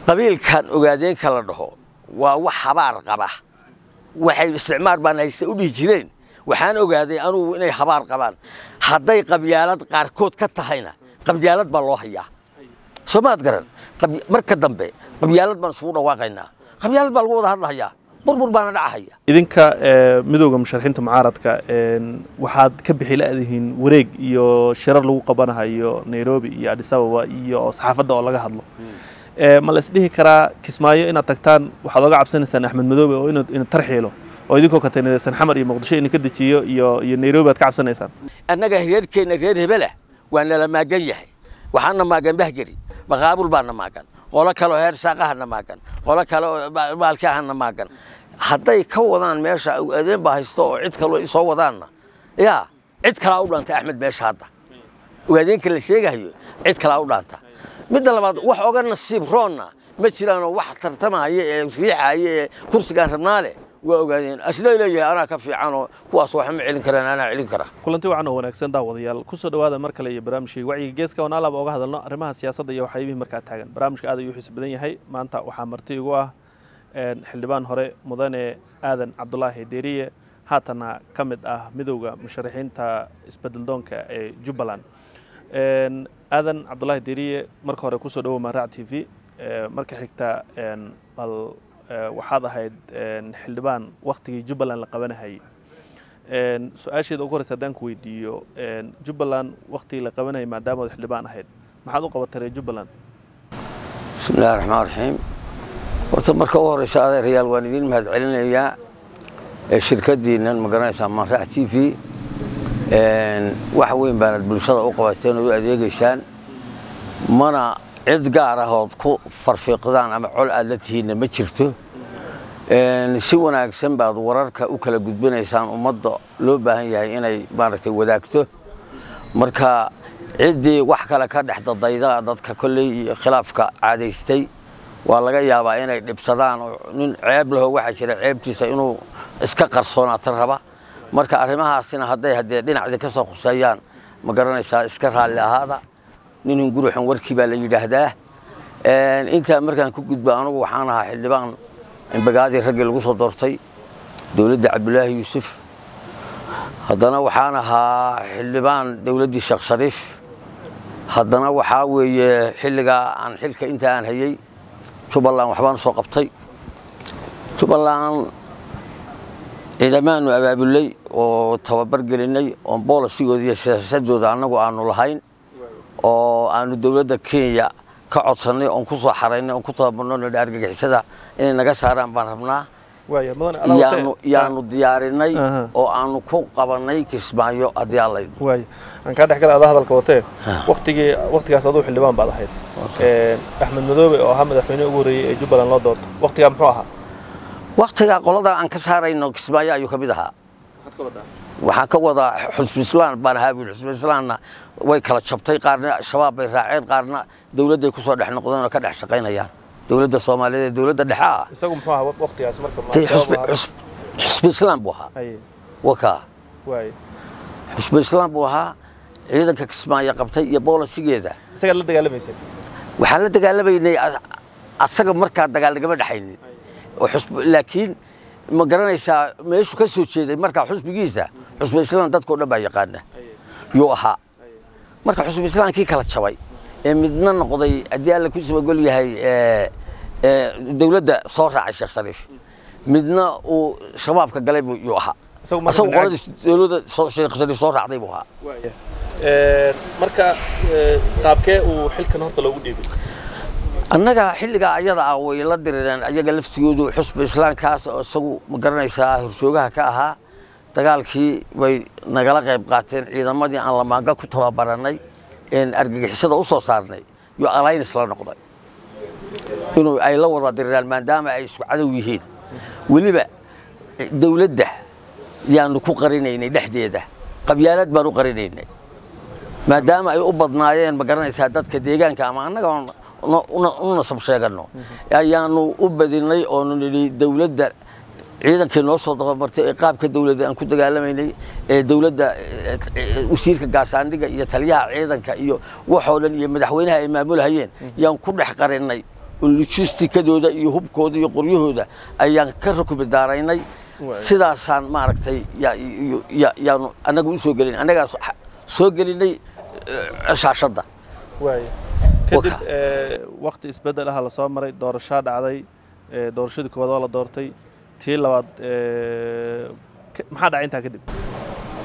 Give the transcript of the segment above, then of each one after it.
قبيل كان أوجادين كلا ده ووح حبار قبه وحي استعمار بان هيسؤولي جرين وحان أوجادين أنو إني حبار قبان حداي قبيلات قاركود كتهينا قبيلات بالله هي سمعت قرن مركز دمبي قبيلات بنصور واقعنا قبيلات بالوضع هذا هي بربر بان دعهيا idinka midowga musharaxiinta mucaaradka waxaad ka bixi laadihiin wareeg iyo shirar lagu qabanayo Nairobi iyo Addis Ababa iyo saxaafadda oo laga hadlo ma la isdhihi karaa Kismaayo inaad tagtaan waxaad uga cabsanaysaan Axmed Madoobe oo inuu tarxiilo oo idinkoo ka taynaysan xamar iyo Muqdisho in ka dajiyo iyo Nairobi aad ka cabsanaysaan annaga reerkeena reer hebela waana la maagan yahay waxaana maagan bahgari maqaabul baana maagan qola kale heer saaqahana maagan qola kale baalkaahana maagan hadday ka wadaan meesha adeen baa haysto oo cid kale ay soo wadaana cid kale u dhaanta Axmed meesha hadda ogaadeenka la sheegayo cid kale u dhaanta mid labaad wax oga nasiib roonna ma jiraan wax tartamaya ee riixaya kursigan rabnaale waa ogaadeen asla ilaahay ana ka fiican oo kuwaas wax ma celin karaan ana celin kara kulantii waxaan wanaagsan daawadayaal ku soo dhawaada mar kale iyo barnaamijka wacyiga geeska oo naalaba uga hadalno arrimaha siyaasadda iyo waxyaabihi markaa taagan barnaamijka aad ayuu xiis badan yahay maanta waxaa marti igu ah xildhibaan hore mudane aadan cabdulaahi deeriye haatana ka mid ah midowga musharaxiinta isbeddeldoonka ee Jubbaland aadan cabdulaahi deeriye marka hore ku soo dhawo Maaraac TV marka xigta bal waxaad ahayd xildhibaan waqtigii Jubbaland la qabanayay su'aasheeda ugu horeysa hadaan ku weydiiyo Jubbaland waqtigii la qabanayay maadaama xildhibaan ahayd maxaad u qabatay Jubbaland bismillaahir rahmaanir rahiim horta marka ugu horeysa adeerayaal waan idin mahad celinayaa shirkadiinan magaranaysa Maaraac TV wax weyn baan bulshada u qabateen oo adeegaysaan mana cid gaar ah oo ku farfiiqdaan ama col aad la tihiin ma jirto si wanaagsan baad wararka u kala gudbinaysaan ummadda loo baahan yahay inay maaragtay wadaagto marka cidii wax kale ka dhaxdadayda dadka kulay khilaafka caadaystay waa laga yaabaa inay dhibsadaan oo nin ceeb leh waxa jira ceebtiisa inuu iska qarsoonaato raba marka arrimahaasina hadday dhinacda ka soo qusayaan ma garanaysaa iska raali ahaada nin guruxan warkii baa la yiraahdaa inta markaan ku gudbo anigu waxaan ahaa xildhibaan bagaadi rag lagu soo doortay dawladda Cabdulaahi Yuusuf haddana waxaan ahaa xildhibaan dawladda Sheekh Shariif haddana waxa weeye xilliga aan xilka inta aan hayay Jubbaland waxbaan soo qabtay Jubbaland ciidamada abaabulay oo tababar gelinay oo boolisigooda iyo siyaasadooda anagu aanu lahayn oo aanu dawladda Kenya ka codsanay oo ku soo xaraynay oo ku tababarno argagixisada inay naga saaraan baan rabnaa yaanu diyaarinay oo aanu ku qabanay Kismaayo hadii Allahay aan ka dhaxgalada hadalka watee waqtigaas adoo xildhibaan baad ahayd Axmed Madoobe oo ahaa madaxweyne ugu horeeyay ee Jubbaland loo doorto waqtiga muxuu ahaa waqtiga qolada aan ka saarayno Kismaayo ayuu ka mid ahaa waxaa ka wada xusbi Islaan baan ahaa xusbi Islaanna way kala jabtay qaarna shabaab bay raaceen qaarna dawladda ku soo dhex noqdeen oo ka dhex shaqeynayaan dawladda Soomaaliyeed dawladda dhexe ah isagu muxuu ahaa waqtigaas marka xusbi Islaan buu ahaa waka xusbi Islaan buu ahaa ciidanka Kismaayo qabtay iyo boolisigeeda isaga la dagaalamaysan waxaan la dagaalamayay asaga markaa dagaal lagama dhaxaynin oo laakiin ma garanaysaa meeshu ka soo jeeday marka xusbigiisa xusbi Islaan dadku dhan yaqaana yoo ahaa marka xusbi Islaankii kala jabay midna noqday hadii alla ku soo gol yahay dawladda soo raacay Sheekh Shariif midna uu shabaabka galay buu yoo ahaa asoo qolada dawladda Sheekh Shariif soo raacday buu ahaa marka qaabkee uu xilkan horta loogu dhiibay annaga xilliga ayada ah way la dirireen ayaga laftigoodu xusbi Islaankaas oo isagu ma garanaysaa horjoogaha ka ahaa dagaalkii way nagala qayb qaateen ciidamadii aan la maanga ku tababaranay in argagixisada u soo saarnay iyo alliance la noqday inuu ay la wada dirireen maadaama ay isku cadow yihiin waliba dawladda yaanu ku qarinaynay dhexdeeda qabyaalad baan u qarinaynay maadaama ay u badnaayeen ma garanaysaa dadka deegaanka ama annaga una sab sheegano ayaanu u badinay oo nidhi dawladda ciidankii noo soo dabamartay ee qaabka dawladda aan ku dagaalameynay ee dawladda wasiirka gaashaandhiga iyo taliyaha ciidanka iyo waxoo dhan iyo madaxweynaha ay maamulahayeen yaan ku dhex qarinay logistikadooda iyo hubkooda iyo qoryahooda ayaan ka rukubi daaraynay sidaasaan maaragtay yaanu annagu u soo gelin annagaas soo gelinay shaashadda kadib waqti isbedel ah la soo maray doorasho dhacday doorashadii koowaad waa la doortay tii labaad maxaa dhacay intaa kadib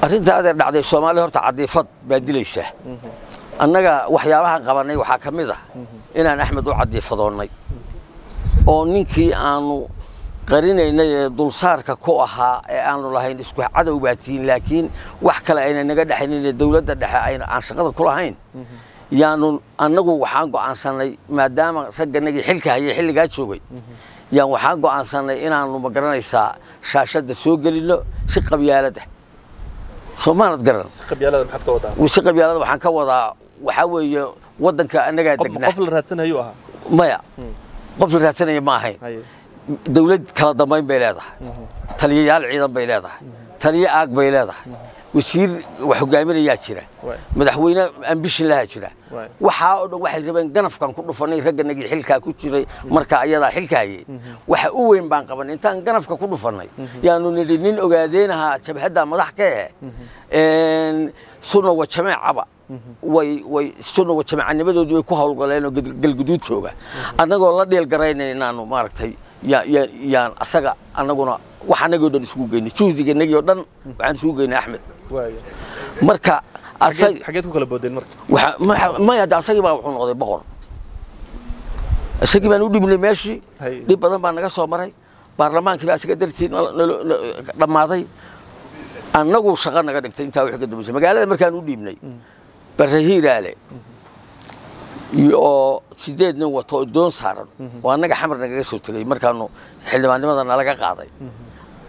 arrinta adeer dhacday Soomaaliya horta cadiifad baa dilaysa annaga waxyaabaha qabanay waxa ka mid ah inaan Axmed u cadiifadoonay oo ninkii aanu qarinaynay dulsaarka ku ahaa ee aanu lahayn isku cadow baatiin laakiin wax kale ayna naga dhaxaynay dawladda dhexe ayna aan shaqada ku lahayn yaanu annagu waxaan go'aansanay maadaama ragganagii xilka hayay xilligaa joogay yaan waxaan go'aansanay inaanu ma garanaysaa shaashadda soo gelino si qabyaalada Soomaaliyeed garan si qabyaalada maxaad ka wadaa si qabyaalada waxaan ka wadaa waxa weeye wadanka anaga degnaa qof la raadsanayo aha maya qof la raadsanayo ma ahayn dawlad kala dambeyn bay leedahay taliyayaal ciidan bay leedahay taliye aag bay leedahay wasiir wax hogaaminaya jira madaxweyne ambition laha jira waxa oo dhan waxay rabeen ganafkan ku dhufanay ragganagii xilka ku jiray marka ayada xilkaayay waxa u weyn baan qabanay intaan ganafka ku dhufanay yaanu nin ogaadeenaha jabhada madax ka sunna wa jamaacaba way sunna wa jamaacannimadoodii way ku hawlgaleen oo galguduud jooga annagoo la dheel garaynay inaanu maaragtay yaan asaga annaguna wax annagoo dhan isugu geynay juhdiganagii oo dhan waxaan isugu geynay Axmed marka xageed ku kala boodeen marka ma yaad asagii baa wuxuu noqday boqor asagii baan u dhibnay meeshii dib badan baa naga soo maray baarlamaankii baa asaga dartiin dhamaaday annagu shaqo naga dhigtay intaa wixii ka dambeysay magaalada markaan u dhiibnay barahiiraale iyo 8 nin wato doon saaran oo annaga xamar naga soo tagay markaanu xildhibaannimada nalaga qaaday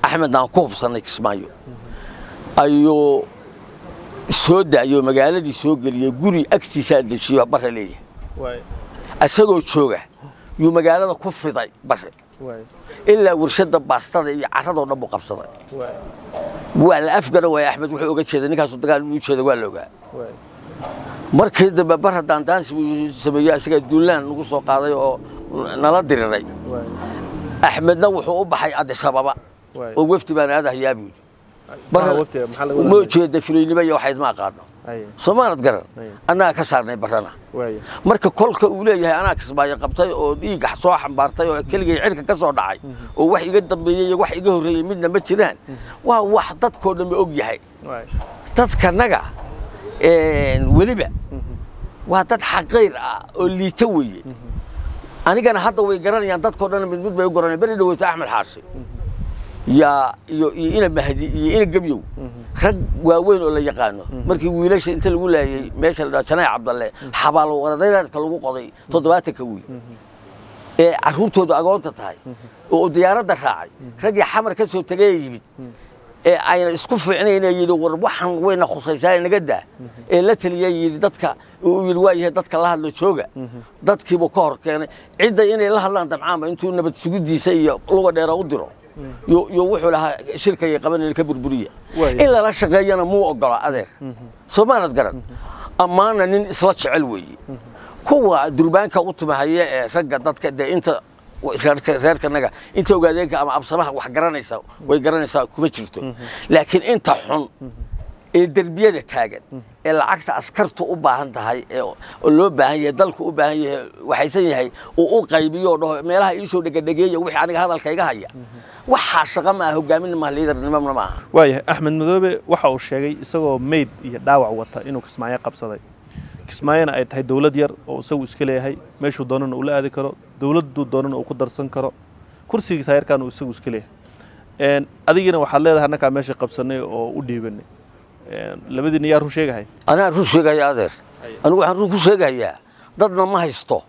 Axmed aan ku hubsanay Kismaayo ayuu soo daayo magaaladii soo galiyay guri agtiisa dejiyo barre leeyahay asagoo jooga yu magaalada ku fiday barre ilaa warshada baastada iyo carrada dhan buu qabsaday waa la afgara way Axmed wuxuu uga jeeday ninkaas dagaal uu jeeday waa looga markii dambe barre daantaansi sameeyay asaga duulaan ugu soo qaaday oo nala diriray Axmedna wuxuu u baxay Addis Ababa oo wafti baan aadahayaa buu ما وجد فيلم بيا واحد ما قارنه سمانة قرن أنا كسرني برنا مرك كل كأولى أنا كسبايا قبطي أو يجح صاح بارتي وكل جي عرك كسر داعي وواحد يقدم بيجي واحد يجهر منا متشران وواحد كل ما أوجي تذكر نجا ولبا وهذا حقير اللي توي أنا كان حتى ويجرني يعني تذكر أنا من مد بيجرني بري لو تعمل حاسي يا إلى مهدي إلى قبيو خد وين ولا يقانو مركي ويلاش أنت اللي ولا ماشي سناء عبد الله حبالو وردينا تلقوا قضي تضباتك وي عروتو دو أقوى تطاي وديارة الراعي رجع حمر كسر تجيبت أين اسقف عينينا يلو وربحن وين خصيصاي نجده لا تلي يدتك ويلوايه دتك الله اللي شوقه دتك بكار كان عدة إني الله الله أنت معاه أنتوا نبت سجودي سيء لغة دير أودره يوحوا لها شركة يقبلن الكبربرية إلا لا شقينا مو أقرأ أذر سمعنا تقرن أما أنا نسلتش علوي كوا دربان كأوتما هي رجع دتك ده أنت غير كنجا أنت وجدك أما أبصمها وحجرنا يساو ويجرنا يساو كمشرتو لكن أنت حن الدربية تاجن العكس أسكرت أبا أنت هاي اللوبة هي دلك أبا هي وحيسني هاي وقايبي وده ما لها يسوع دقيقة وحي عن هذا الكيجا هي وحاشقة ما هو جامين ما ليدر نمام معه. وايه أحمد مذوبة وحاو الشيء سوى ميد يدعو وطا إنه كسمعيه قبصة كسمعينا أي تهي دولة ديار أو سوي إسكالية هاي ماشوا دونن أولا هذي كرو دولة دونن أو قدر سن كرو كرسي ساير كانوا يسوي إسكالية إن أدينا وحلا ده هناك ماشي قبصني أو ودي بني لبدي نيار شيء هاي أنا أروح شيء هاي أدر أنا وحروح شيء هاي ضدنا ما هيستو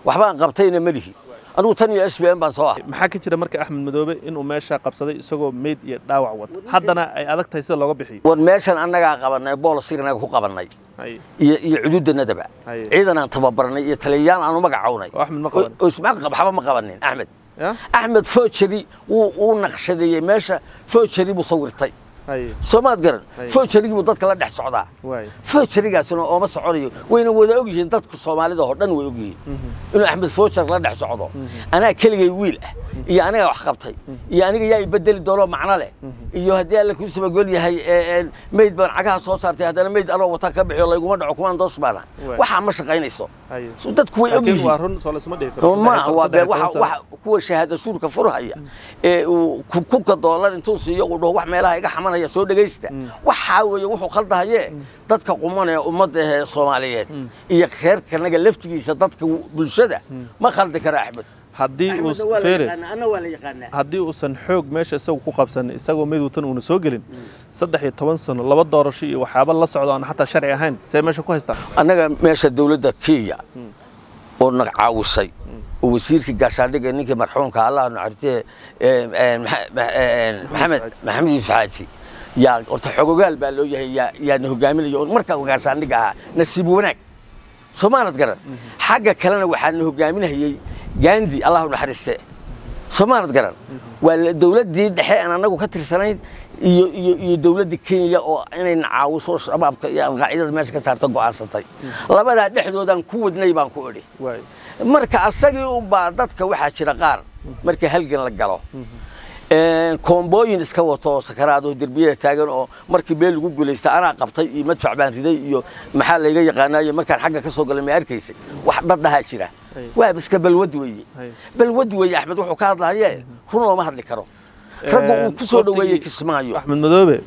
وحبان قبتين ملهي أنا تاني أسبوعين بنصاح محاكي كده مركز أحمد مذوبة إنه ماشى قبصدي سوى ميد يدعو وط حدنا أي أذك تيسير لغة بحي والماشى أنا قبلنا بول صيرنا هو قبلنا يعدود الندبة عيدنا تببرنا يتليان أنا ما قعوني أحمد ما قبل اسمع حبا ما قبلني أحمد أحمد فوتشري ونقشدي ماشى فوتشري مصورتي soomaad garan foojarigu buu dadka la dhex socdaa foojarigaasna ooma soconayo wayna wada og yihiin dadku Soomaalida oo dhan way og yihiin inuu Axmed Foojar la dhex socdo anaa keligay wiil ah iyo aniga wax qabtay iyo aniga yaa bedeli doono macna leh iyo hadii alla ku sabagol yahay meyd baan cagaha soo saartay hadana meyd anoo wata ka bixiyo layguma dhaco kumaan doosbaana waxa ma shaqaynayso dadku way og yihiin waa run soo lasma dheefo ma waxa kuwa shahaada suurka furhaya ku doolar intuu siiyo uu dhaho wax meelaha iga xamanaya soo dhageysta waxa weeye wuxuu khaldahaye dadka qumanaya ummadda Soomaaliyeed iyo reerkanaga laftigiisa dadka bulshada ma khaldi kara Axmed haddii uusan xoog meesha isagu ku qabsan isagoo mid watan uuna soo gelin 13 sano laba doorasho iyo waxyaabo la socdo aan xataa sharci ahayn say meesha ku haystaan annaga meesha dawladda Kenya oo nag caawisay oo wasiirka gaashaandhigga ninkii marxuumka Allah naxariistay maxamed Isxaaji yaa horta xogogaal baa loo yahay yaa hogaaminayo marka gaashaandhigga nasiib wanaag Soomaalid garan xagga kalena waxaan hogaaminayay Gandhi Allah naxariistay Soomaalid garan waa dawladdii dhexe aan anagu ka tirsanayn iyo dawladda Kenya oo inay caawiso shabaabka iyo alqaacidada meesha ka saarta go'aansatay labada dhexdoodan ku wadnay baan ku idhi marka asagii u baa dadka waxa jira qaar markii halgan la galo kombooyin iska wato sakaraado dirbiyada taagan oo markii beel lagu guuleystay ana qabtay iyo madfac baan riday iyo maxaa la iga yaqaanayo markaan xagga ka soo galay ma arkaysay wax dadaha jira waa iska balwad weeye Axmed wuxuu ka hadlaayay run oo ma hadli karo raggu uu ku soo dhaweeyay Kismaayo Axmed Madoobe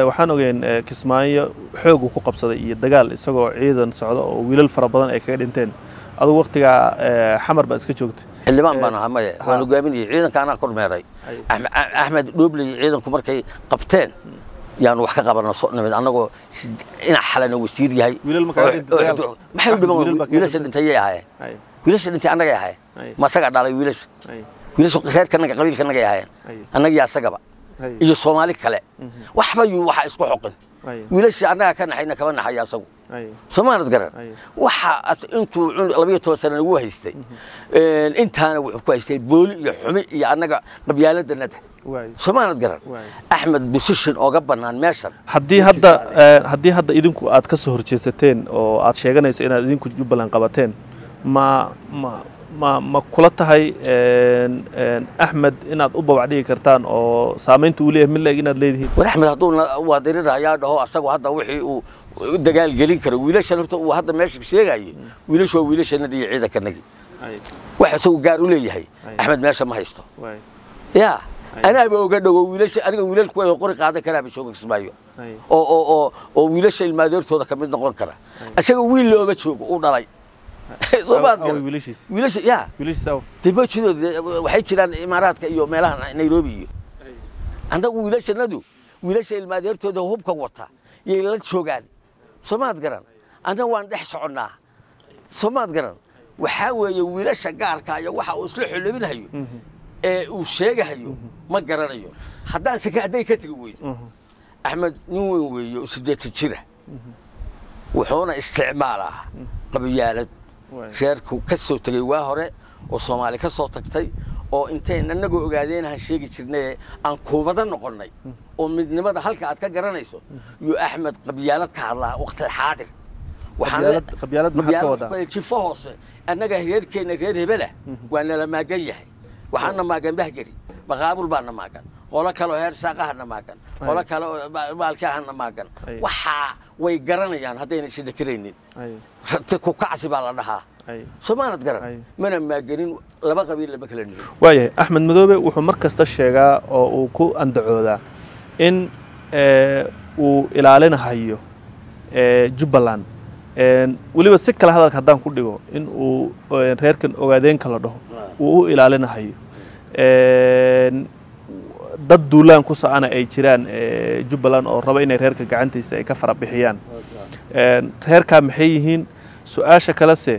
waxaan ogeyn Kismaayo xoog uu ku qabsaday iyo dagaal isagoo ciidan socdo oo wiilal fara badan ay kaga dhinteen aduu waqtiga xamar ba iska joogtay xilibaan baan ahaa waan hogaaminayay ciidanka ana kormeeray Axmed Doobley ciidanku markay qabteen yaan wax ka qabanaa soo nimid anagoo ina xalana wasiir yahay maxay u dhiman wiilasha dhintay wiilasha dhintay anaga yahay ma saga dhalay wiilasha reerkanaga qabiilkanaga yahay anaga yaa sagaba iyo Soomaali kale waxba waxa isku xoqin wiilasha anaga ka naxayna kaba naxaya asagu Soomaalid garan waxa intuu 12 sano ugu haystay intaana wuxuu ku haystay booli iyo xumi iyo anaga qabyaaladana Soomaalid garan Axmed position oo gabanaan meeshan hadii hadda idinku aad ka soo horjeesateen oo aad sheeganayso inaad idinku Jubbaland qabateen ma kula tahay Axmed inaad u babacdigi kartaan oo saameynta uu leeyahay milag inaad leedihiin war Axmed haduu waadirinaya dhaho asagu hadda wixii uu dagaal gelin karo wiilashan horta uu hadda meesha sheegay wiilashanadii ciidankanagi waxa soo gaar u leeyahay Axmed meesha ma haysto ya أنا بوجد وويلش أنا ويلل كوي قرق هذا كلام يشوفك اسمعيه أو ويلش المادير تودا كمان نقول كلام أشياء ويل لو بتشوف ونراي صباح ويلش يا ويلش سو تبغى شنو وحيد شلون إمارات كيو ملاه نيروبي عندك ويلش ندو ويلش المادير تودا هوب كورتها يلا شوغان صماد قرن أنا وان دحش عنا صماد قرن وحاول ويلش قارك يا وح أصلح اللي منهيو وشيء ما قرنيه حتى سكادي كتجوي أحمد نووي وسديت الشرع وحونا استعماله قبيلة خيركو كسو تجوا هراء والصومالي كسو تكتي أو إنتين ننجو قاعدين هالشيء كتيرنا عن كوبا نقولنا ومن نبض حلقة عتك قرنيسو يو أحمد قبيلة كهلا وقت الحاضر قبيلة محكوة شفاهوس أنا جاهير كنا غير هبله وأنا لما جايه وحنا ما كان بهجري بقابل بعنا ما كان ولا كلو هير ساقهنا ما كان ولا كلو بالكهنا ما كان وحا ويقرنا يعني هذين شيء ترينين تكو كعسب على لها سمعنا تقرن من ما جرين لما قبيل لما كلنا وياه أحمد مدوبة وحمركز تشجع وكو أندعودا إن وإلى علينا هايو جبلان ولي بس كل هذا الكلام كله إن وهيركن أوعدين كلا ده وإلى علينا هايو dad duulaan ku socona ay jiraan Jubbaland oo raba inay reerka gacantiisa ay ka farabixiyaan reerka maxay yihiin su'aasha kale se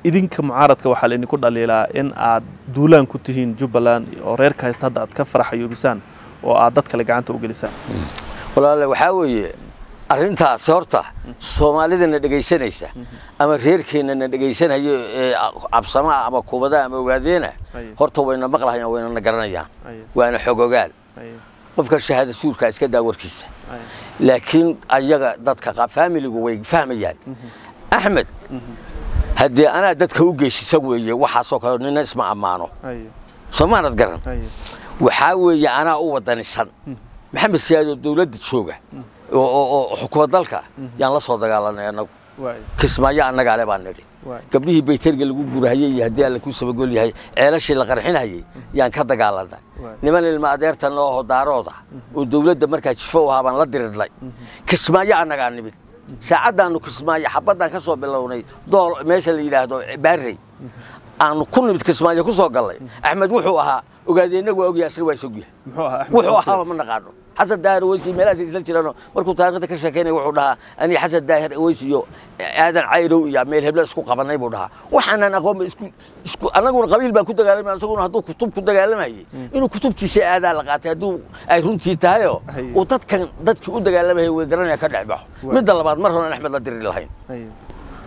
idinka mucaaradka waxa la idinku dhaliilaa in aad duulaan ku tihiin Jubbaland oo reerka haysta hadda aad ka faraxayubisaan oo aad dad kale gacanta u gelisaan walaal waxa weeye arrintaas horta Soomaalidana dhageysanaysa ama reerkeenana dhageysanayo absama ama kubada ama ogaadena horta wayna maqlaayaan wayna garanayaan waana xogogaal qofka shahaada suurka iska daa warkiisa laakiin ayaga dadka faamiligu way fahmayaan Axmed haddii ana dadka u geeshisa weeye waxa soo kale nin isma amaano Soomaaliad garan waxa weeye ana u wadanisan maxamed siyaado dawladda jooga oo xukuumadda dalka yaan la soo dagaalanay anagu kismaayo anaga ale baan nidhi gabdhihii baytarga lagu gurahayay haddii alla ku sabagol yahay ceelashii la qarxinayay yaan ka dagaalanay niman ilma adeerta noo daarooda oo dawladda markaa jifo ahaa baan la dirirnay kismaayo anaga nimid saacadaanu kismaayo xabadaan ka soo bilownay dool meesha la yiraahdo baarey aanu ku nimid kismaayo ku soo galay Axmed wuxuu ahaa ogaadeenna waa ogyahay asal waa sogyahay wuxuu ahaa ma naqaano حسن داهر ويسي ملاسي إسلام جيرانو مركو تاريخda ka sheekeynay wuxuu dhahaa ani حسن داهر ويسيyo aadan cayro iyo meel hebla isku qabanay buu dhahaa waxaan aqoon isku anaguna qabiil baan ku dagaalamay asaguna haduu kutub ku dagaalamayay inuu kutubtiisa aada la qaatay haduu ay runtii tahay oo dadkii u dagaalamay way garanaya ka dhacbaxo midda labaad mar hore Axmed la diri lahayn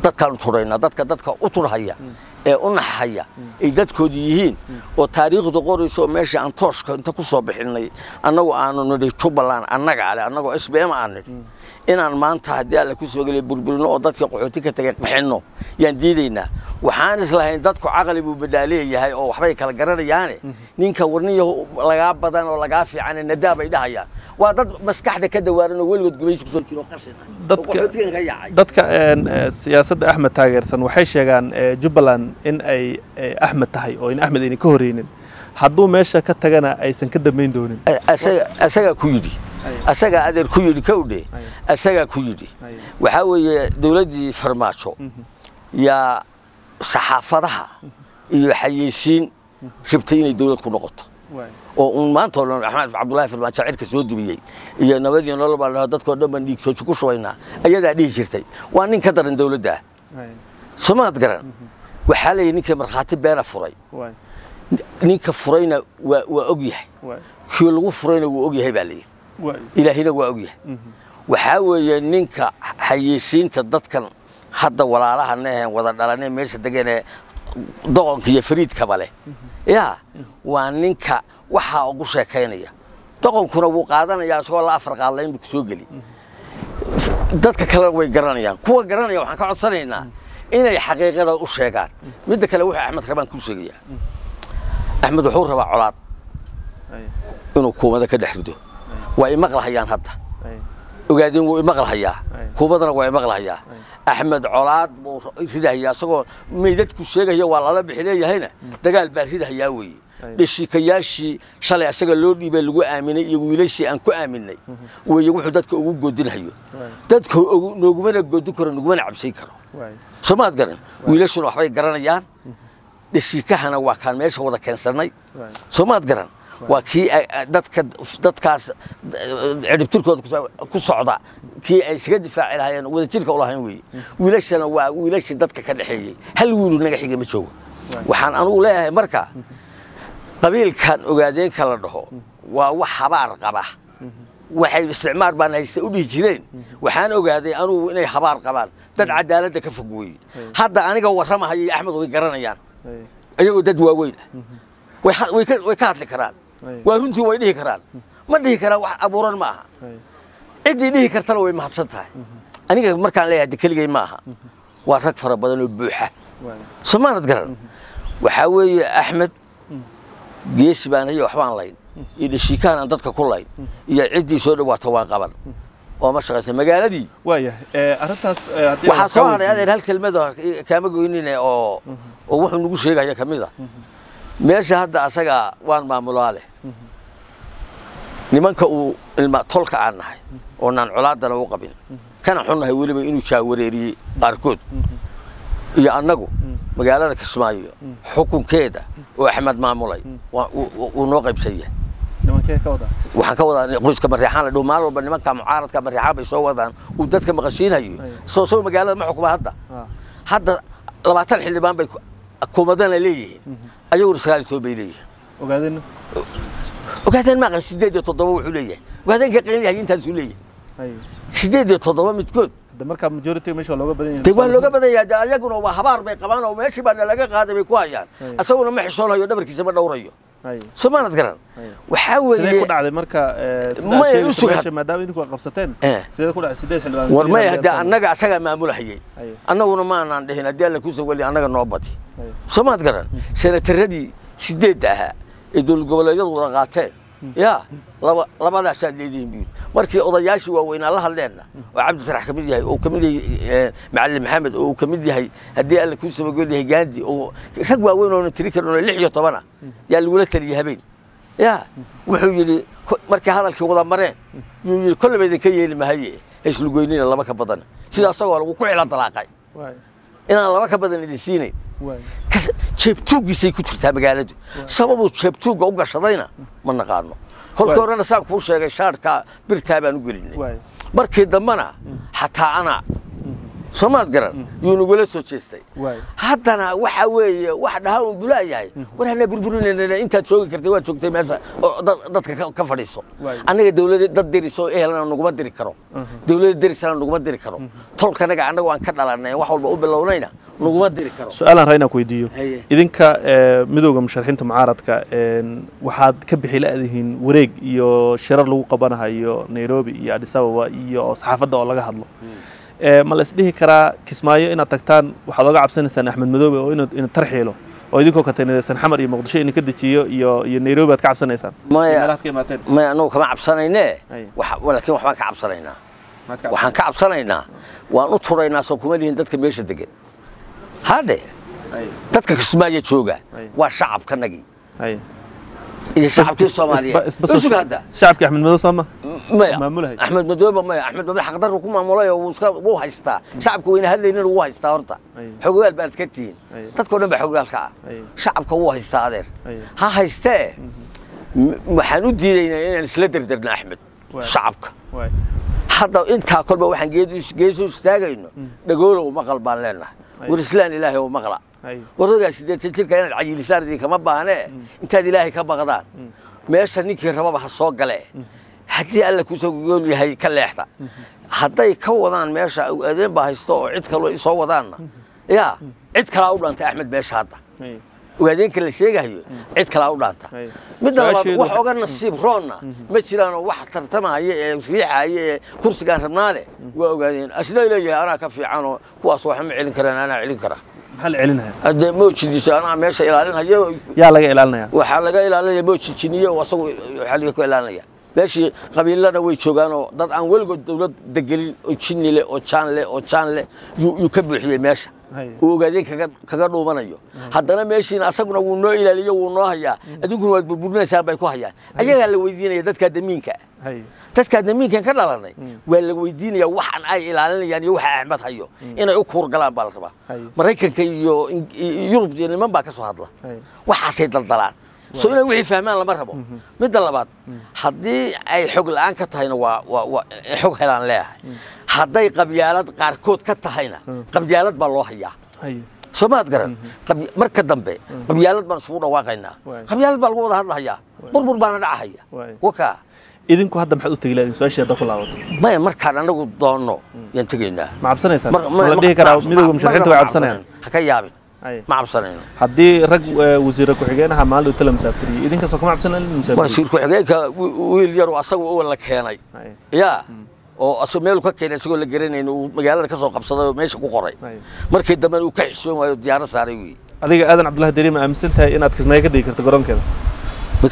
dadkan turayna dadka u turhaya ee u naxaya ay dadkoodii yihiin oo taariikhdu qorayso meesha aan tooshka inta ku soo bixinay anagu aanu nidhi Jubbaland anaga ale anagu SBM aan nidhi inaan maanta hadii alla ku soo galay burburino oo dadka qaxooti ka tagay qaxino yaan diidaynaa waxaan islahayn dadku aqal buu badaleeyahay oo waxbay kala garanayaan ninka warniyo laga badan oo laga fiican nadaab ay dhahayaan waa dad maskaxda ka dawaaran oo weligood gumaysi ku soo jiro qashin dadka siyaasadda Axmed taageersan waxay sheegaan Jubbaland in ay Axmed tahay oo in Axmed inay ka horeynin hadduu meesha ka tagana aysan ka dameyn doonin asaga ku yiri asaga adeer ku yiri kawdhe asaga ku yiri waxa weeye dawladii farmaajo ya saxaafadaha iyo xayeysiin ribtay inay dawlad ku noqoto oo maanta oo Axmed Cabdullaahi farmaajo cirka soo dubiyay iyo nabadii nolol baa dadkoo dhan dhiig soo ku shubayna ayadaa dhigi jirtay waa nin ka daran dawladda Soomaad garan waxa la ninka marxaati beena furay ninka furayna waa og yahay kii lagu furayna waa og yahay baa leeyahay ilaahina waa og yahay waxa weeye ninka xayeysiinta dadkan hadda walaalaha wada dhalanay meesha deganee doqonka iyo fariidka bale ya waa ninka waxa ugu sheekeynaya doqonkuna wuu qaadanayaa soo la afar qaadlayn ku soo gali dadka kale way garanayaan kuwa garanaya waxaan ka codsanaynaa inay xaqiiqada u sheegaan midda kale waxa Axmed Rabaan ku sheegaya Axmed wuxuu rabaa colaad inuu kuumada ka dhaxrido waa ay maqlayaan hadda ogaadeen way maqlayaa kuumadana way maqlayaa Axmed colaad buu ridayaa asagoo meedadku sheegaya waa la bixilayahayna dagaal baa ridayaa weey dhishikayaashii shalay asaga loo dhiibay lagu aaminay iyo wiilashii aan ku aaminay weey wuxuu dadka ugu goodinayo dadka noogumana goodin karo noogumana cabsay karo Soomaad garan wiilashuna waxbay garanayaan dhishikahana waa kaan meesha wada keensanay Soomaad garan waa kii dadkaas ciribtirkooda ku socda kii ay isaga difaaci lahaayeen wada jirka u lahayn weey wiilashana waa wiilashii dadka ka dhaxeeyay hal wiil naga xigay ma joogo waxaan anigu leeyahay marka qabiilkan ogaadeen kala dhaho waa wax habaar qaba waxay isticmaar baan haysta u dhigi jireen waxaan ogaaday anigu inay habaar qabaan dad cadaaladda ka fog weey hadda aniga warramahayay Axmed way garanayaan ayagoo dad waaweyn way ka hadli karaan waa runtii way dhihi karaan ma dhihi karaan wax abuuran ma aha cidii dhihi kartana way mahadsan tahay aniga markaan leeyahay keligay ma aha waa rag fara badan oo buuxa Soomaaliad garan waxa weeye Axmed geesi baan iyo waxbaan layn iyo shiikaan dadka ku layn iyo cidii soo dhawaata waan qaban oo ma shaqaysan magaaladii waayahay arintaas hadii waxa soo haray hal kelmad kaama goynina oo wuxuu nagu sheegaya kamida meesha hadda asaga waan maamulaale nimanka uu ilma tolka aan nahay oo naan colaadana u qabin kana xunnahay waliba inuu jaawareeriyay qaarkood iyo annagu magaalada Kismaayo xukunkeeda oo Axmed maamulay uu noo qaybsayay nimankee ka wada waxaan ka wadaa qoyska Mariixaan la dhuumaan walba nimanka mucaaradka Mariixaan bay soo wadaan uu dadka maqashiinayo soo magaalada ma xukuma hadda 20 xildhibaan bay kumadana leeyihiin ayuu sagaal soo beeyay ogaadeen ma qas 8 wuxuu leeyahay ogaadeen ka qeynay intaas uu leeyahay 8 midkood marka majority meesha looga badan yahay waa looga badan yahay ayaguna waa habaar bay qabaan oo meeshii baa laga qaaday bay ku hayaan asaguna ma xishoonayo dhabarkiisa ma dhowrayo Soomaaliad garan waxa weeye sidee ku dhacday marka sidee maadaama idinku qabsateen sidee ku dhacday 8 xildhibaan war ma hada annaga asaga maamulahayay annaguna ma aanan dhihin hadii la ku soo wali annaga noo badi Soomaaliad garan senataradii 8 ahaa ee dowlad goboleedyadu wada qaateen ya labadaas aad leedihiin markii odayaashii waaweynaa la hadleena oo Cabdi Farax kamid yahay oo kamid yahay Macallin Maxamed oo kamid yahay hadii alla ku soo gool yahay gaandi oo rag waaweyn oo tiri karno 16 yaa lagu la taliyay habeen ya wuxuu yiri markii hadalkii wada mareen yuu yiri kulleeyda ka yeeli mahaye islu goynina laba ka badan sida asagoo lagu ku cilaan dalaaqay inaan laba ka badan idin siinay jeebtuugisay ku jirtaa magaaladu sababu jeebtuuga u gashadayna ma naqaano kolka horena saan ku sheegay shaarka birtaa baan u gelinay markii dambana xataa ana Soomaad garan yuu nagu la soo jeestay haddana waxa weeye wax dhaha uu bulaayahay warana burburinayna inta joogi kartay waa joogtay meesha dadka ka fadhiiso anaga dawladda dad diriso ehelana nagu diri karo dawladda dirisana nagu diri karo tolkanaga anaga waan ka dhalanay wax walba u bilownayna nagu diri karo su'aalan rayna ku weydiiyo idinka midowga musharaxiinta mucaaradka waxaad ka bixi laadihiin wareeg iyo shirar lagu qabanayo Nairobi iyo Addis Ababa iyo saxaafadda oo laga hadlo ma la isdhihi karaa Kismaayo inaad tagtaan waxaad uga cabsanaysaan Axmed Madoobe oo inuu tarxiilo oo idinkoo ka taynaysan Xamar iyo Muqdisho in ka dajiyo iyo Nairobi aad ka cabsanaysaan ma anoo kama cabsanayne laakiin waxaan ka cabsanaynaa waxaan ka cabsanaynaa waan u turaynaa soo kuma lihin dadka meesha degan hade dadka Kismaayo jooga waa shacabkanagi shacabkii Soomaaliyeed shacabkii Axmed Madoobe sama maamulahay Axmed Madoobe xaqdar ku maamulay oo uu haystaa shacabka weyna hadlayna uu haystaa horta xogaal baad ka tiin dadkoo dhan ba xogaalka shacabka uu haystaa adeer ha haystee waxaan u diidaynaa inaan isla dardarno Axmed shacabka hadda inta kolba waxaan geeso istaagayno dhagoolow maqal baan leenahay war islaan ilaahay oo maqla waradaas sidee jirka inaad cayilisaan kama baahne intaad ilaahay ka baqdaan meesha ninkii rababa ha soo gale hadii alla ku soo gool yahay ka leexda haday ka wadaan meesha aadeen ba haysto oo cid kale soo wadaana ya cid kale u dhantay Axmed meesha hadda ogaadeen kale sheegayo cid kale u dhanta mid labaad wax oga nasiib roonna ma jiraan wax tartamaya ee fiixaya kursigan rabnaale waa ogaadeen asna ilaahay ana ka fiican oo kuwaas wax ma celin karaan ana celin karaa hal celinaya hadda moojidisa ana meesha ilaalinayo yaa laga ilaalinaya waxa laga ilaalinaya moojidiniyo wasagu waxa laga ilaalinaya meeshii qabiilada way joogaan oo dad aan weligood dawlad degelin oo jinile oo jaanle uu ka buuxiyay meesha uu ogaadeen kaga dhuumanayo haddana meeshiina asaguna wuu noo ilaaliyo wuu noo hayaa adinkuna waad burburinaysaa bay ku hayaan ayaga la weydiinaya dadka damiinka ka dhalanay waa la weydiinaya waxan ay ilaalinayaan iyo waxa Axmed hayo inay u kuur galaan baa la rabaa Mareykanka iyo Yurub iyo niman baa ka soo hadla waxaasay daldalaan soo inay wixii fahmaan lama rabo mid labaad hadii ay xog la'aan ka tahayna waa xog helaan leeyahay haday qabyaalad qaarkood ka tahayna qabyaalad baa loo hayaa Soomaad garan marka dambe qabyaalad baan soo dhawaaqaynaa qabyaalad baa lagu wada hadlayaa burbur baana dhacaya waka idinku hadda maxaad u tagi lahayn su'aasha ku laabato ma markaan anagu doono yaan tageynaa ma cabsanaysaan ma dhihi karaa midowga musharaxiinta way cabsanayaan ha ka yaabin ma cabsanayno haddii rag wasiir ku xigeenaha maal uu tala masaafiriyo idinka soo kuma cabsanayaan masaafiriyo wasiir ku xigeenka wiil yar oo asagu oo la keenay ya oo asoo meel ka keenay isagoo la garanayno uu magaalada ka soo qabsaday oo meesha ku qoray markii dambe uu ka xishoon waayo diyaarad saaray wi adiga aadan Cabdullaahi Dariima aaminsantahay inaad Kismaayo ka digi karto garoonkeeda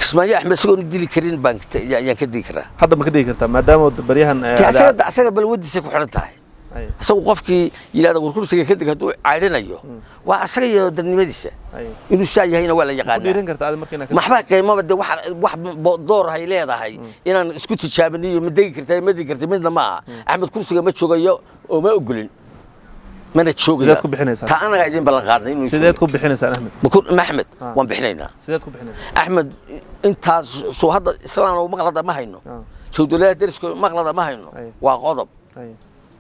Kismaayo Axmed isagoo dili karin bankta yaan ka digi karaa hadda ma ka digi kartaa maadaama baryahan asaga balwadiisa ku xiran tahay asagu qofkii yiraahdo kursiga ka dig haduu caydinayo waa asaga iyo dadnimadiisa inuu saayahayna waa la yaqaan maxba qiimaba wax door hay leedahay inaan isku tijaabiniyo ma digi kartaa midna ma Axmed kursiga ma joogayo oo ma ogolin mana joogayo ku bixinaysaa ta anaga idin balan qaadnay inuu sideed ku bixinaysaa Axmed waan bixinaynaa sideed ku bixinaysaa Axmed intaas soo hadda islaan oo maqlada ma hayno Soomaaliya dariska maqlada ma hayno waa qodob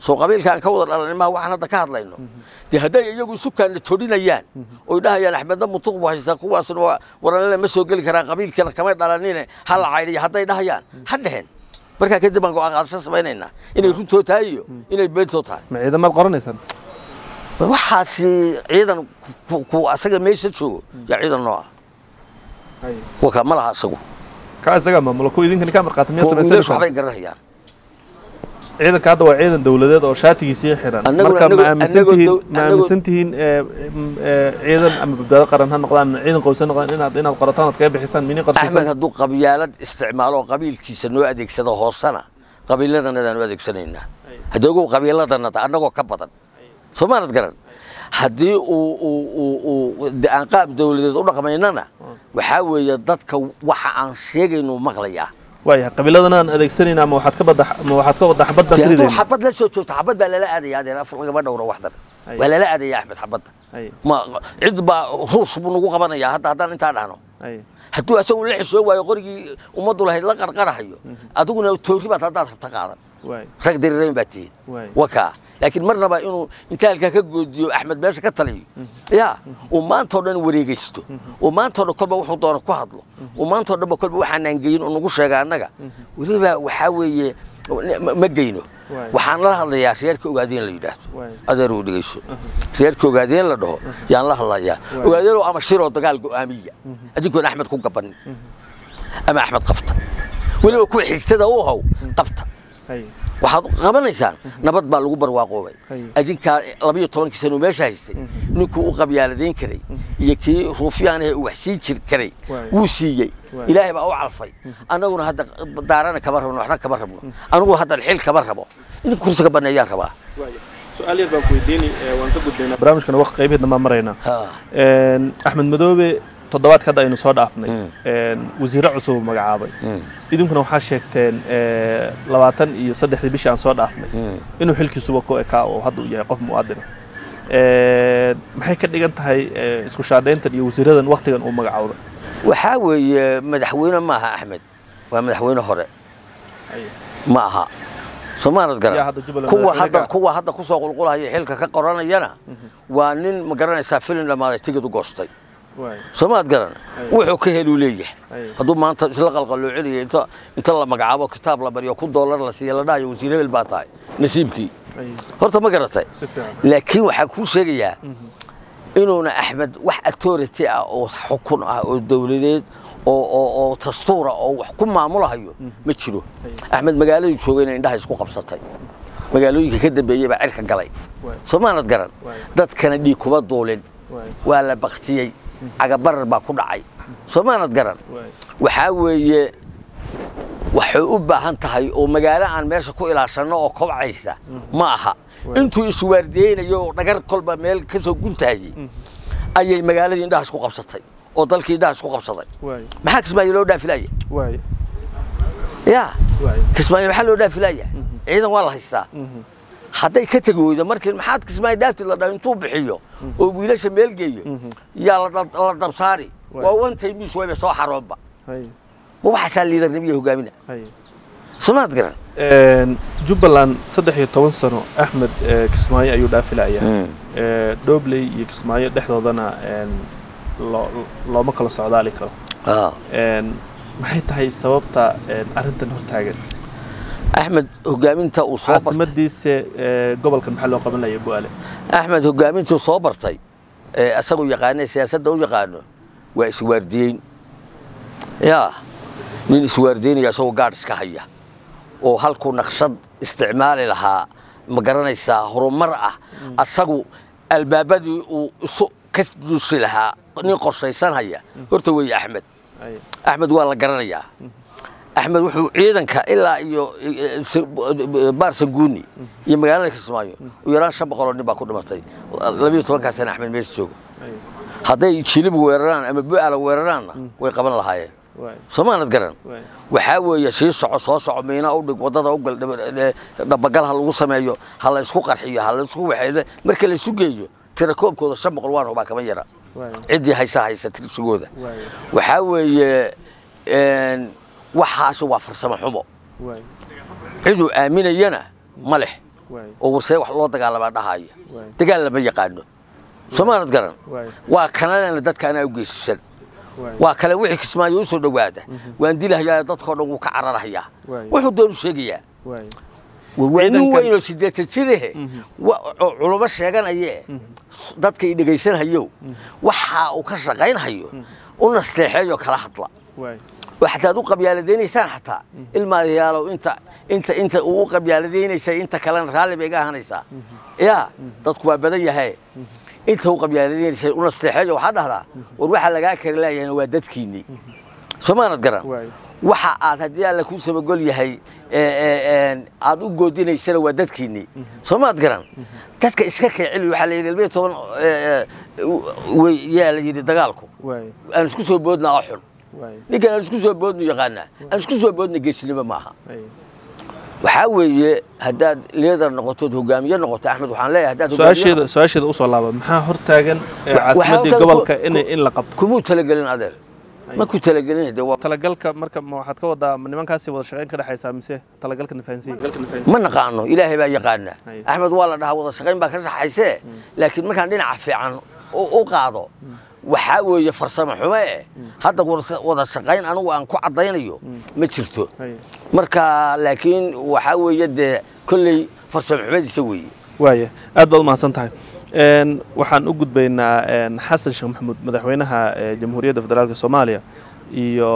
soo qabiilkan ka wada dhalanay ma waxaan hadda ka hadlayno haday iyagu sukaan toodinayaan oo dhahayaan Axmedna mutuq buu haystaa kuwaasna warana ma soo gali karaan qabiilkana kama dhalanine hal caayay haday dhahayaan hadheen marka kadib aan go'aan qaadasho sameynayna inay runto tahay iyo inay beento tahay ma ciidamad qoranaysan waxaasi ciidan ku asaga meesha joogo yaa ciidan noo وكا ما لها أسقو كأسقى ما ملكو إذن كان كامر قاتم ياسر ليش وحبي قرنيان ciidan ka hadda waa ciidan dawladeed oo shaatigiisii xiran marka ma aaminsantihiin ciidan ama badbaado qaran ha noqdaan ciidan qowsan noqdaan inaad qorataan ad ka bixisaan mini qorshaysan Ahmed hadduu qabyaalad isticmaalo qabiilkiisa noo adeegsado hoosana qabiiladana aan u adeegsanayna hadduu qabiiladana annagoo ka badan Soomaaliad garan haddii uu aan qaab dawladeed u dhaqmaynana waxa weeye dadka waxa aan sheegayno maqlayaa وايه قبيلتنا أديكسنين ما واحد كبد حبد تريدين حبد لا شوت حبد بلا لا أدي هذه أفرق ما دورة واحدة ولا لا أدي يا أحمد حبد ما عد با روس بنقول قبنا يا هذا أنت عنه حتى أسوي لي حسوا ويقولي ومضوا له لا قرقرة هيو أدونا توري بتعطى تقارن رك درين بتي وكا لكن مرنا بقى إنه أنت الكاكو أحمد باش كتلي يا وما أنت هذا وريجستو وما أنت هذا كل بوح دار كهدله وما أنت هذا بكل بوح ننجين ونقول شيء عنك وليه بقى وحاول ما جينه وحنا الله يا خيركم قاعدين اللي يدات هذا وريجستو خيركم قاعدين لده يا الله يا وقاعدين له أما شيرو تقال أمية أديكون أحمد كون قبني أما أحمد قفطة ولو كل حكتة هو قفطة waxaad qabanaysaa nabad baa lagu barwaaqoobay adinka 12 sano meesha haystay ninku u qabyaaladeyn karay iyo kii ruufiyaan wax sii jir karay uu siiyay ilaahay baa u calfay anaguna hadda daarana kaba rabno waxna kaba rabno anigu hadda xil kaba rabo in kursiga baneeyaan rabaa su'aal yar baan ku weydiinay waan ka gudbinaa barnaamijkan waqti qaybeedna ma marayna Axmed Madoobe toddobaad ka aynu soo dhaafnay wasiir cusub magacaabay idinkuna waxa sheegteen 23 bishii aan soo dhaafnay inuu xilkiisuba ku ekaa oo hadda uu yahay qof muwaadin maxay ka dhigan tahay isku shaadheyntan iyo wasiiradan waqtigan uu magacaawday waxa weeye madaxweyne ma aha Axmed waa madaxweyne hore ma aha Soomaaliad garan kuwa hadda ku soo qulqulahay xilka ka qoranayana waa nin ma garanaysaa filin dhamaaday tigid u goostay Soomaaliad garan wuxuu ka helu leeyahay hadduu maanta isla qalqaloocinay inta la magacaabo kitaab la bariyo $1 la siiyo la dhaayo wasiir hebel baa tahay nasiibkii horta ma garatay laakiin waxa ku sheegayaa inuuna Axmed wax authority ah oo xukun ah oo dawladeed oo dastuur oo wax ku maamulayo ma jiro Axmed magaalada joogayna indhaha isku qabsatay magaalooyinka ka dambeeyay baa cirka galay Soomaaliad garan dadkana dhiig kuba doolin waa la baqtiyay agabar baa ku dhacay Soomaaliad garan waxa weeye waxay u baahan tahay oo magaalo aan meesha ku ilaashano oo kobcaysa ma aha intuu iswaardeenayo dhagar kolba meel ka soo guntaayay ayay magaaladii indhaha isku qabsatay oo dalkii indhaha isku qabsaday maxaa Kismaayo loo dhaafilaya ya Kismaayo waxa loo dhaafilaya ciidan waa la haystaa hadday ka tagooydo markii maxaad Kismaayo dhaafti la dhahay intuu bixiyo oo wiilasha meel geeyo yaa la dabsaari waa wantay miis way soo xaroobba waxa liidarnimada hogaamina Soomaaliad garan Jubbaland 13 sano Axmed Kismaayo ayuu dhaafilaya Doobley iyo Kismaayo dhexdoodana looma kala socdaali karo maxay tahay sababta arintan hortaagan Axmed hogaaminta uu soo bartay caasimadiisa gobolka maxaa loo qabanaya Bu'aale Axmed hogaaminta soo bartay asagoo yaqaanay siyaasadda u yaqaano waa iswaardiin ya nin iswaardiinaya soo gaar iska haya oo halku naqshad isticmaali lahaa ma garanaysaa horumar ah asagu albaabadii uu isu ka duusi lahaa nin qorshaysan haya horta way Axmed waa la garanayaa Axmed wuxuu ciidanka ilaa iyo Baarsanguuni iyo magaalada Kismaayo u yaraan 500 nin baa ku dhimatay 12 sano Axmed meesha joogo hadday jilib weeraraan ama Bu'aale weeraraan way qaban lahaayeen Soomaaliad garan waxa weeye soo soco meena u dhig wadada u gal dhabagal hal lagu sameeyo hal isku qarxiyo hal isku waxeeyda marka la sugeeyo tirakoobkooda 500 waan huba kama yara cidii haysa tirsigooda waxa weeye waxaas waa farsamo xumo cidu aaminayana ma leh oo warsay wax loo dagaalama dhahaaya dagaal lama yaqaano Soomaaliad garan waa kanana dadka ana u geesisan waa kale wixii Kismaayo u soo dhawaada waan dilahayaa dadkoo dhan uu ka cararayaa wuxuu doon sheegayaa وين سيدات الشريه وعلوم الشيغان أيه ضدك إدغيسان هيو وحا وكشغين هيو u nasteexeeyo kala hadla waxaad u qabyaaladaynaysan xataa ilmaadayaalow inta uu qabyaaladaynaysa inta kalena raalli bay ga ahanaysaa yaa dadku waa badan yahay inta uu qabyaaladaynaysa u nasteexeeyo waxaad dhahdaa war waxa lagaa kari laayahayna waa dadkiinnii soomaanad garan waxa aad haddii alla kuu sabagol yahay aad u goodinaysana waa dadkiinnii soomaad garan dadka iska kicili waxaa la yidhi 12 yaa la yidhi dagaalku aan isku soo boodnaa oo xun ninkan aan isku soo boodno yaqaanaa aan isku soo boodna geesinimo maaha waxaa weeye haddaad leedar noqotood hogaamiye noqoto axmed waxaan leeyahay haddaad su-aasheeda usoo laaba maxaa hortaagan caasimadii gobolka in la qabto kumuu talagelin adeer ma ku talagelin talagalka marka waxaad ka wadaa nimankaasi wada shaqayn ka dhaxaysaa mise talagalka nafahansiin ma naqaano ilaahay baa yaqaana axmed waa la dhahaa wada shaqayn baa ka dhaxaysee laakiin markaan dhinaca fiican u qaado waxaa weeye farsamo xumo hadda wada shaqayn anigu aan ku caddaynayo ma jirto marka laakiin waxaa weeye dee kolley farsamo xumadiisa weeye waaya aad baad u mahadsan tahay waxaan u gudbaynaa xasan sheekh maxamuud madaxweynaha jamhuuriyadda federaalka soomaaliya iyo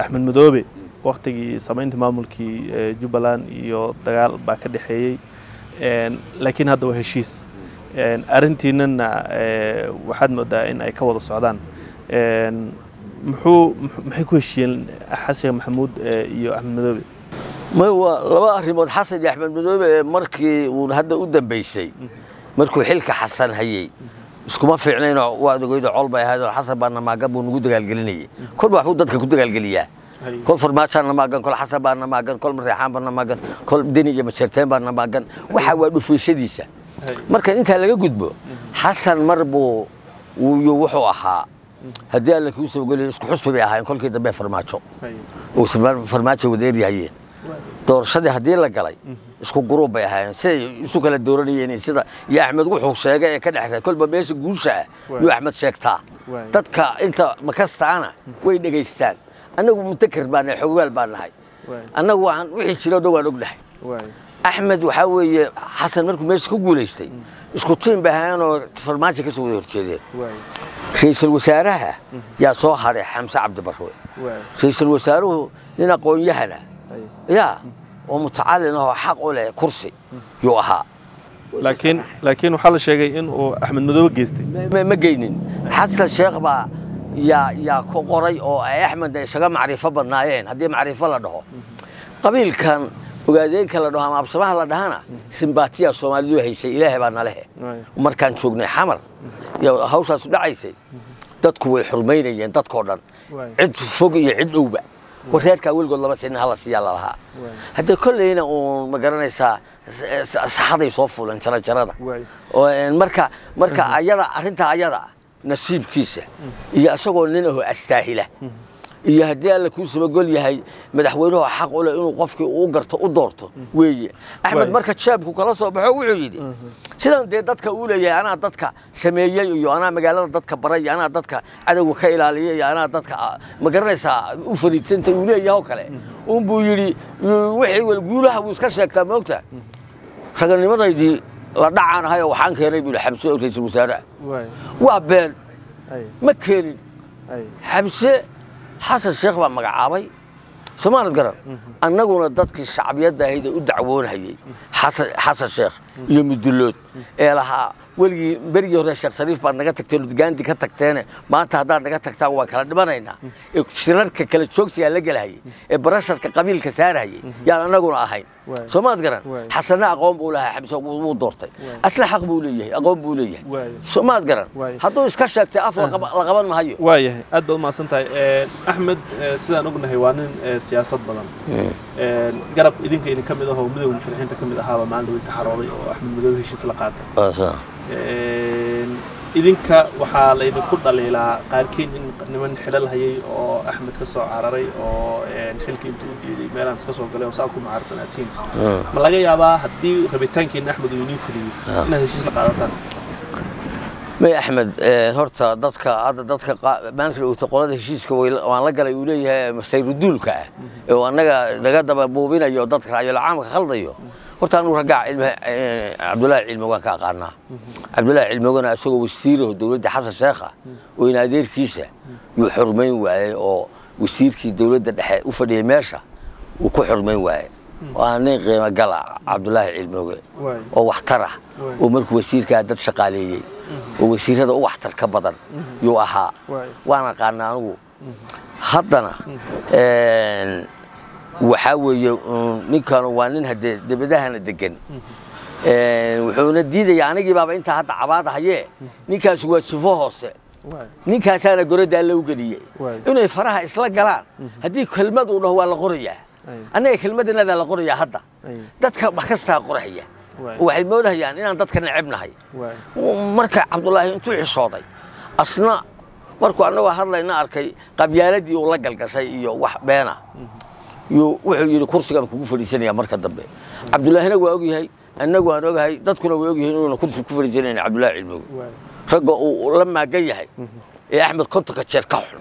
axmed madoobe waqtigii samaynta maamulkii jubbaland iyo dagaal baa ka dhexeeyey laakiin hadda waa heshiis arrintiinana waxaad moodaa in ay ka wada socdaan maxay ku heshiiyeen xasan sheekh maxamuud iyo axmed madoobe waa laba arrimood xasan iyo axmed madoobe markii uu hadda u dambaysay markuu xilka xasan hayay iskuma fiicnayno waad ogeydo col bay ahayd xasan baa namaagan buu nagu dagaalgelinayay kolba waxbuu dadka ku dagaalgeliyaa kol farmaajaan namaagan kol xasan baa namaagan kol mareexaan baa namaagan kol deni iyo majarteen baa namaagan waxa waa dhufiishadiisa marka intaa laga gudbo xasan mar buu wuxuu ahaa haddii alla kuu soo geliyo isku xusbi bay ahaayeen kolkii dambe farmaajo oo farmaajo wadeeryahayeen doorashadii haddii la galay isku guruub bay ahaayeen siday isu kala dooranayeen sida iyo axmed wuxuu sheegay ee ka dhexray kolba meesha guusha ah yuu axmed sheegtaa dadka inta makastaana way dhegaystaan annagu mutakir baan nahay xogaal baan nahay annagu waxaan wixii jiro dhow waan ognahay axmed waxaa weeye xasan markuu meesha ku guulaystay isku tiim bay ahaayeen oo farmaajo ka soo wada horjeedeen ra'iisul wasaaraha yaa soo hadhay xamse cabdibarre ra'iisul wasaaruhu nin aqoon-yahana yaa oo mutacalin oo xaq u leh kursi yuu ahaa laakiin waxaa la sheegay in uu axmed madoobe geystay ma geynin xasan sheekh baa yaa ku qoray oo ay axmedna isaga macrifo badnaayeen haddii macrifo la dhaho qabiilkan ogaadeenka la dhaho ama absamaha la dhahana simbaatiya soomaalidu haysay ilaahay baa nalehe markaan joognay xamar iyo hawshaasu dhacaysay dadku way xurmaynayeen dadkoo dhan cid fog iyo cid dhowba wareerkaa weligood laba sinin hala siiyaa lalahaa haddee kolleyna uun ma garanaysaa saxaday soo fuuleen jarajarada marka ayada arrintaa ayada nasiibkiisa iyo isagoo nin ahoo astaahila iyo haddii alla kuu sabagol yahay madaxweynuhu xaq u leh inuu qofkii uu garto u doorto weeye axmed marka jeebku kala soo baxo wuxuu yidhi sidan dee dadka uu leeyahay anaa dadka sameeyey iyo anaa magaalada dadka baray iyo anaa dadka cadowga ka ilaaliyay iyo anaa dadka ma garanaysaa u fariidsanta uu leeyahay oo kale unbuu yidhi wixii guulaha buu iska sheegtaa moogta raganimadaydii la dhacaan ahay oo waxaan keenay buu yidhi xamse oo ra'iisul wasaaraha waa been ma keenin xamse xasan sheekh baa magacaabay soomaalid garan annaguna dadkii shacbiyadda ahayd u dacwoonayay xasan sheekh iyo mudullood ee lahaa weligii berigii hore sheekh shariif baad naga tagteen gaandi ka tagteene maanta haddaad naga tagtaan waan kala dhimanaynaa ee shirarka kala joogsigaa la gelahayay ee barasharka qabiilka saarahayay yaan annaguna ahayn soomaalid garan xasanna aqoon buu lahaa xamse wuu doortay asla xaq buu leeyahay aqoon buu leeyahay soomaalid garan hadduu iska sheegtay af la qaban mahayo waayahay aad baad umahadsan tahay axmed sidaan ognahay waa nin siyaasad badan garab idinka idin ka mid ahoo midowga musharaxiinta ka mid ahaaba maalin dhawey taxarooday oo axmed madoobe heshiis la qaatay idinka waxaa laydinku dhaliilaa qaarkiin in niman xidhal hayay oo axmed ka soo cararay oo xilkii intuu u dhiiday meelaan iska soo galay oo saa ku macaarsanaatiin ma laga yaabaa haddii rabitaankiina axmed uu inii fuliyo inaad heshiis la qaadataan may axmed horta dadka maalinka dhowta qolada heshiiska waan la galay uu leeyahay sayruduulka ah oo annaga naga daba buubinayo dadka raayol caamka khaldayo horta anu ragga Cabdullaahi Cilmoogan ka aqaanaa Cabdullaahi Cilmoogan asagoo wasiiro dawladda Xasan Sheekha oo in adeerkiisa uu xurmayn waayay oo wasiirkii dawladda dhexe u fadhiyay meesha uu ku xurmayn waayay waa nin qiimo gala Cabdullaahi Cilmoogan oo waxtar ah oo markuu wasiirka dad shaqaaleeyay oo wasiirada u waxtar ka badan yuu ahaa waana aqaanaa anigu haddana waxa weeye ninkan waa nin hadee dibadahana degan wuxuuna diidayaa anigii baaba inta hadda cabaad hayee ninkaas waa sifo hoose ninkaasana gorada la u galiyay inay faraha isla galaan hadii kelmad uu dhaho waa la qorayaa anaga kelmadana la qorayaa hadda dadka wax kasta qoraya waxay moodayaan inaan dadka nacibnahay marka Cabdullaahi intuu xishooday asna markuu anagu hadlayna arkay qabyaaladii uu la galgashay iyo wax beena wuxuu yiri kursigan kugu fadhiisanaya marka dambe Cabdullaahina waa ogyahay anagu aan ogahay dadkuna way ogyihiin inuu kursi ku fadhiisanayna Cabdullaahi Cilmoogan ragga uu la maagan yahay ee Axmed kontonka jeer ka xun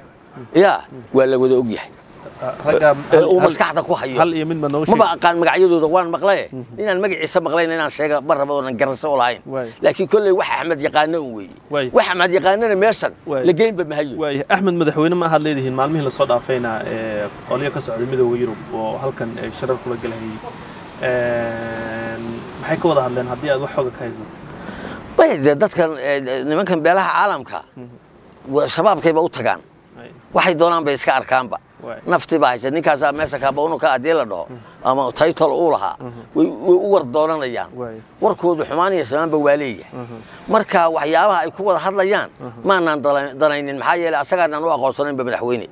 waa la wada ogyahay ragga uu maskaxda ku hayo hal iyo mid ma noo sheeg ma aqaan magacyadooda waan maqlay inaan magaciisa maqlayn inaan sheega barraba oo garanso oo lahayn laakiin kulli wax Axmed yaqaano weey wax Axmed yaqaanana meeshan la geynba ma hayo way Axmed madaxweyne ma had leedihiin maalmihii la soo dhaafayna qoliyo ka socday midowga Yurub oo halkan shirar kula galay maxay ka wada hadleen hadii aad wax xoog ka haysan dadkan nimankan beelaha caalamka shabaabkayba u tagaan waxay doonaan bay iska arkaanba nafti baa haysan ninkaas meesha ka boono ka adee la dhaho ama title uu lahaa way u war doonanayaan warkoodu xumaaniya samaanba waaleeyahay marka waxyaabaha ay ku wada hadlayaan ma aanan danaynin maxaa yeelay asaga aan u aqoonsanayn madaxweyne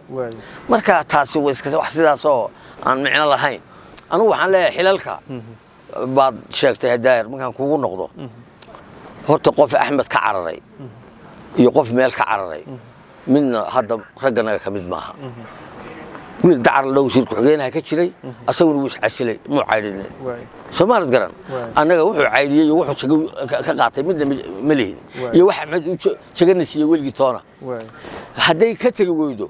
marka taasi way iska wax sidaas oo aan micno lahayn anu waxaan leeyahay xilalka baad sheegtay hadaayar markaan kugu noqdo horta qof Axmed ka cararay iyo qof meel ka cararay midna hadda raggana ka mid maaha wiil dacar loo shirku xigeenaha ka jiray asaguna wuu isxasilay muu caydinay Soomaaliad garan anaga wuxuu caydiyay wuxuu ka qaatay midna ma leeyin iyo wax Axmed uu jaganaysiyo wilgi toona haday ka tagi weydo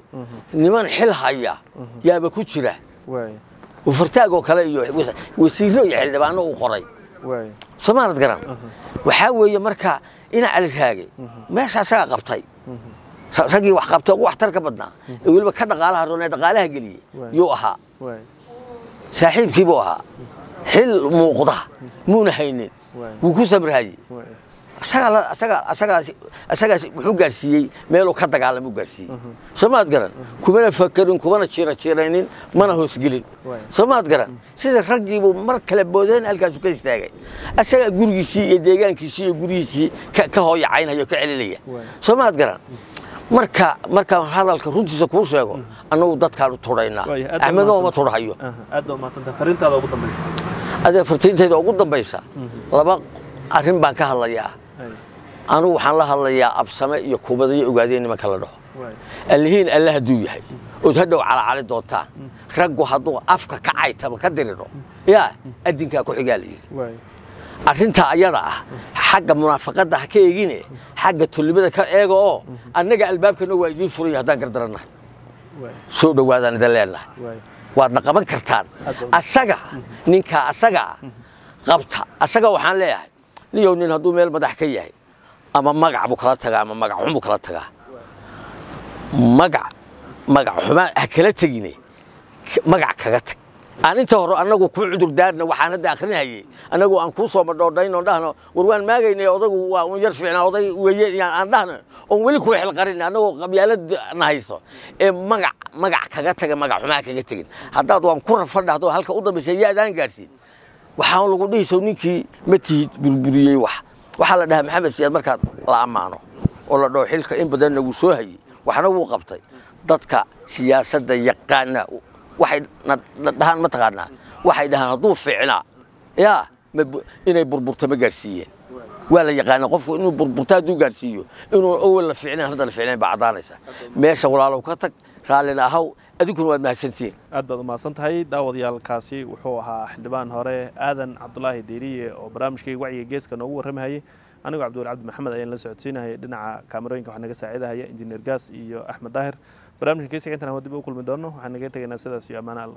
niman xil haya yaaba ku jira وفرتاق وكلا وسيرو يحل دبانه وقري سمارة قرن وحاول يمركها إن على الهاجي ماشي عساق قبطي رجي وحقبته واحترك بدنا يقول بكرنا قالها رونا قالها قلي يوها ساحب كيبوها حل موقضة مو نهينين وكسب هاي أساق وحو قارسيي ميلو كدق على مو قارسيي سماد قرن كمانا فكرين كمانا تشيرينين مانا هوس قلين سماد قرن سيدا رقيبو مركلة بودين ألقاسو كيستاقي أساق قريسي يديقان كيسي قريسي كهوي عينها يو كعليلية سماد قرن marka hadalka runtiisa ku sheego anagu dadkaan u turayna Axmedo ma turahayo aad oo maasanta fariintaada ugu dambaysa fariinteeda ugu dambaysa laba arrin baan ka hadlayaa anu waxaan la hadlayaa absame iyo kubadyo ogaadeen nimanka la dhaho allahiin allah haduu yahay oo hadhow calaacali doontaan raggu haduu afka ka caytaba ka diriro adinka ku xigaalay arrinta ayada ah xagga munaafaqada ka eegine xagga tulibada ka eego oo annaga albaabkana waa idin furay hadaan gardaranahay soo dhawaadaan idin leenahay waad qaban kartaan asaga ninka asaga qabta asaga waxaan leeyahay niyo nin haduu meel madax ka yahay ama magac buu kala tagaa ama magac xun buu kala tagaa magac xuma kala tagine magac kaga tag aan inta hore anagu ku cudur daarna waxaan hadda akhrinayay anagu aan ku soo madhoodhayn oo dhahno warwaan maagaynay odagu waa uu yar fiicnaa oday weeyaan aan dhahno oo wali ku xil qarin anagu qabyaalad nahayso ee magac kaga taga magac xuma kaga tagin haddaad waan ku rafadhado halka u dambeysay yaadaan gaarsiin waxaan lagu dhihiso ninkii matid burburiyay waxa la dhahaa Maxamed Siyaad marka la amaano oo la dhoo xilka in badan uu soo hayay waxna uu qabtay dadka siyaasadda yaqaana waxay dhahan ma taqaanaa waxay dhahan haduu fiicnaa inay burburta ma gaarsiiyeen waa la yaqaan qofku inuu burburta haduu gaarsiiyo inuu awal la fiicnaa hadda la fiicnaa bacdaanaysa meesha walaalow ka tag raalina ahaw adinkuna waad mahadsantiin aad baad umahadsantahay daawadayaalkaasi wuxuu ahaa xildhibaan hore aadan Cabdullaahi Diiriye oo barnaamijkii wacyiga geeska noogu warramayay anigu Cabdullaahi Cabdi Maxamed ayaan la socodsiinayay dhinaca kaamirooyinka waxa naga saaciidaya injineer Gaas iyo Axmed Daahir barnaamijka geeska intaan dib u kulmi doono waxaan naga tagaynaa sidaas iyo amaana Allah